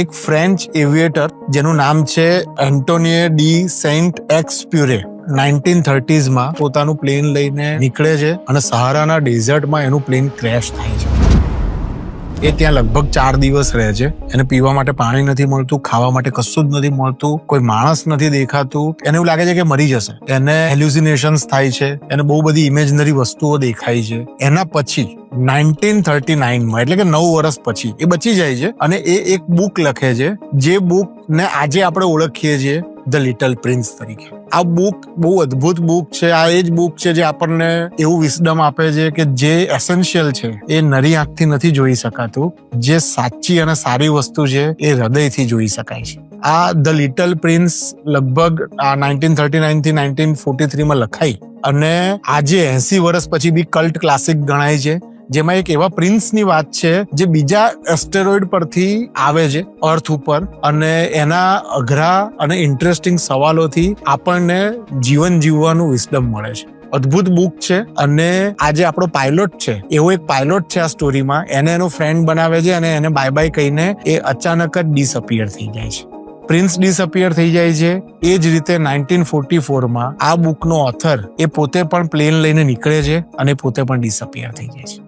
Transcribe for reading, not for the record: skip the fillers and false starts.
એક French Aviator જેનું નામ છે એન્ટોનિયો ડી સેન્ટ એક્સપ્યુરે 1930s માં પોતાનું પ્લેન લઈને નીકળે છે અને સહારાના ડેઝર્ટમાં એનું પ્લેન ક્રેશ થાય છે. એ ત્યાં લગભગ 4 દિવસ રહે છે. એને પીવા માટે પાણી નથી મળતું, ખાવા માટે કશું જ નથી મળતું, કોઈ માણસ નથી દેખાતું. એને એવું લાગે છે કે મરી જશે. એને હેલ્યુસિનેશન્સ થાય છે, એને બહુ બધી ઇમેજનરી વસ્તુઓ દેખાય છે. એના પછી 1939માં એટલે કે 9 વર્ષ પછી એ બચી જાય છે અને એ એક બુક લખે છે, જે બુકને આજે આપણે ઓળખીએ છીએ ધ લિટલ પ્રિન્સ તરીકે. આ બુક બહુ અદ્ભુત બુક છે. આ એ જ બુક છે જે આપણને એવું વિસ્ડમ આપે છે કે જે એસેન્શિયલ છે એ નરી આંખથી નથી જોઈ શકાતું, જે સાચી અને સારી વસ્તુ છે એ હૃદયથી જોઈ શકાય છે. આ ધ લિટલ પ્રિન્સ લગભગ 1939 થી 1943માં લખાઈ અને આજે 80 વર્ષ પછી બી કલ્ટ ક્લાસિક ગણાય છે. જેમાં એક એવા પ્રિન્સની વાત છે જે બીજા એસ્ટેરોઇડ પરથી આવે છે અર્થ ઉપર અને એના અઘરા અને ઇન્ટરેસ્ટિંગ સવાલોથી આપણને જીવન જીવવાનું વિસ્ડમ મળે છે. અદ્ભુત બુક છે અને આજે આપણો પાયલોટ છે એવો એક પાયલોટ છે આ સ્ટોરીમાં. એને એનો ફ્રેન્ડ બનાવે છે અને એને બાય બાય કહીને એ અચાનક જ ડિસઅપિયર થઈ જાય છે. પ્રિન્સ ડિસઅપિયર થઈ જાય છે. એ જ રીતે 1944માં આ બુકનો ઓથર એ પોતે પણ પ્લેન લઈને નીકળે છે અને પોતે પણ ડિસઅપિયર થઈ જાય છે.